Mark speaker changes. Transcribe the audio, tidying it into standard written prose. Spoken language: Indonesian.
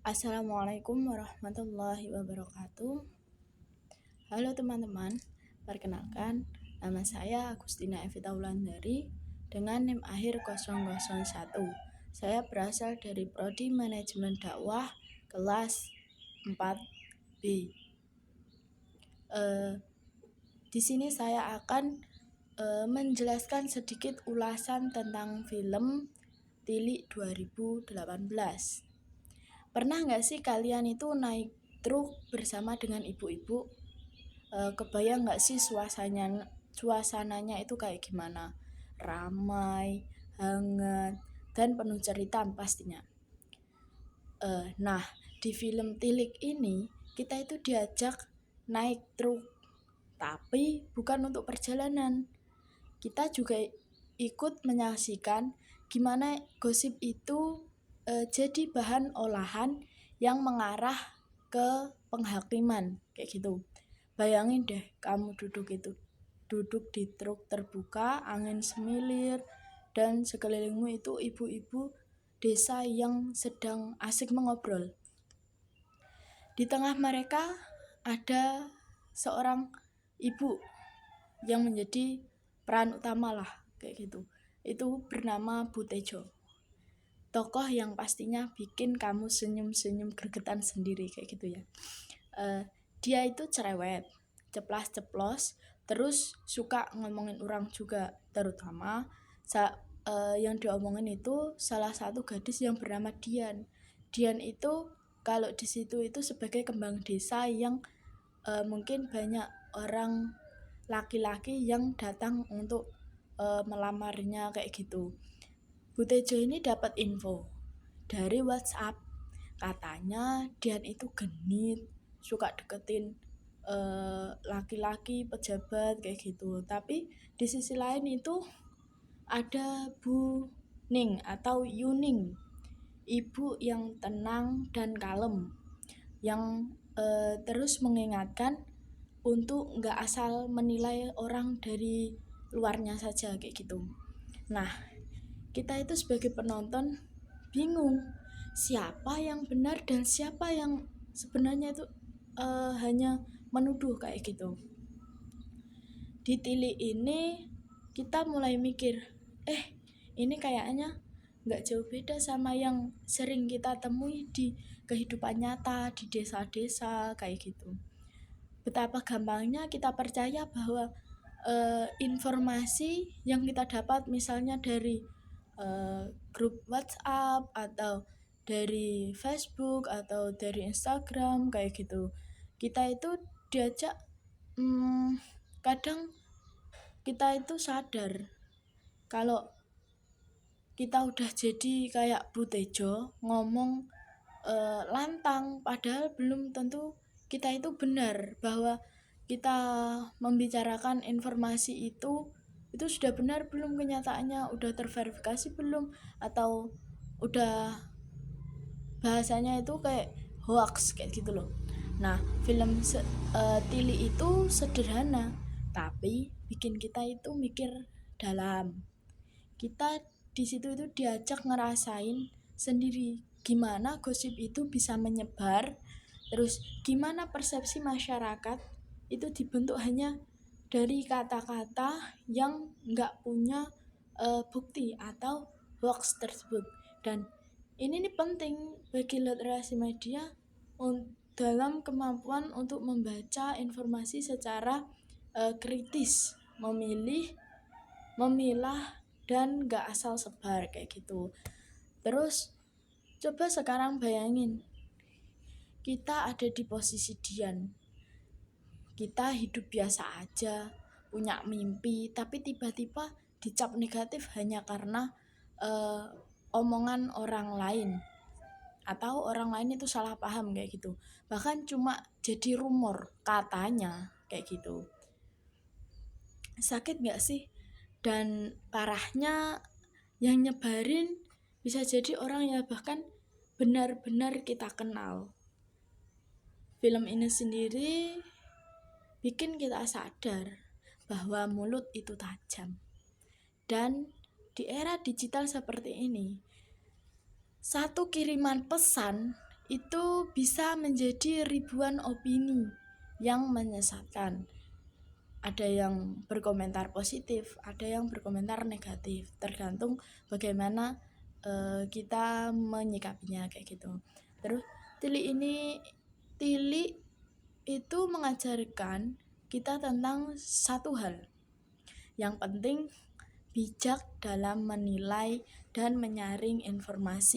Speaker 1: Assalamualaikum warahmatullahi wabarakatuh. Halo teman-teman, perkenalkan nama saya Agustina Evita Wulandari dengan NIM akhir 001. Saya berasal dari Prodi Manajemen Dakwah kelas 4B. Di sini saya akan menjelaskan sedikit ulasan tentang film Tilik 2018. Pernah nggak sih kalian itu naik truk bersama dengan ibu-ibu? Kebayang nggak sih suasananya itu kayak gimana? Ramai, hangat, dan penuh cerita pastinya. Nah, di film Tilik ini kita itu diajak naik truk, tapi bukan untuk perjalanan. Kita juga ikut menyaksikan gimana gosip itu jadi bahan olahan yang mengarah ke penghakiman kayak gitu. Bayangin deh kamu duduk di truk terbuka, angin semilir, dan sekelilingmu itu ibu-ibu desa yang sedang asik mengobrol. Di tengah mereka ada seorang ibu yang menjadi peran utama lah kayak gitu. Itu bernama Bu Tejo. Tokoh yang pastinya bikin kamu senyum-senyum gregetan sendiri kayak gitu ya. Dia itu cerewet, ceplas-ceplos, terus suka ngomongin orang juga, terutama yang diomongin itu salah satu gadis yang bernama Dian. Dian itu kalau di situ itu sebagai kembang desa yang mungkin banyak orang laki-laki yang datang untuk melamarnya kayak gitu. Bu Tejo ini dapat info dari WhatsApp, katanya Dian itu genit, suka deketin laki-laki pejabat kayak gitu. Tapi di sisi lain itu ada Bu Ning atau Yuning, ibu yang tenang dan kalem, yang terus mengingatkan untuk nggak asal menilai orang dari luarnya saja kayak gitu. Nah, kita itu sebagai penonton bingung siapa yang benar dan siapa yang sebenarnya itu hanya menuduh kayak gitu. Di Tilik ini kita mulai mikir, ini kayaknya nggak jauh beda sama yang sering kita temui di kehidupan nyata di desa-desa kayak gitu. Betapa gampangnya kita percaya bahwa informasi yang kita dapat misalnya dari grup WhatsApp atau dari Facebook atau dari Instagram kayak gitu, kita itu diajak kadang kita itu sadar kalau kita udah jadi kayak Bu Tejo ngomong lantang, padahal belum tentu kita itu benar bahwa kita membicarakan informasi itu sudah benar belum, kenyataannya udah terverifikasi belum, atau udah bahasanya itu kayak hoax kayak gitu loh. Nah, film Tili itu sederhana tapi bikin kita itu mikir dalam. Kita di situ itu diajak ngerasain sendiri gimana gosip itu bisa menyebar, terus gimana persepsi masyarakat itu dibentuk hanya dari kata-kata yang nggak punya bukti atau hoax tersebut. Dan ini nih penting bagi literasi media dalam kemampuan untuk membaca informasi secara kritis, memilah dan gak asal sebar kayak gitu. Terus coba sekarang bayangin kita ada di posisi Dian. Kita hidup biasa aja, punya mimpi, tapi tiba-tiba dicap negatif hanya karena omongan orang lain, atau orang lain itu salah paham kayak gitu. Bahkan cuma jadi rumor katanya kayak gitu. Sakit gak sih? Dan parahnya yang nyebarin bisa jadi orang yang bahkan benar-benar kita kenal. Film ini sendiri bikin kita sadar bahwa mulut itu tajam. Dan di era digital seperti ini, satu kiriman pesan itu bisa menjadi ribuan opini yang menyesatkan. Ada yang berkomentar positif, ada yang berkomentar negatif, tergantung bagaimana kita menyikapinya kayak gitu. Terus Tili itu mengajarkan kita tentang satu hal. Yang penting bijak dalam menilai dan menyaring informasi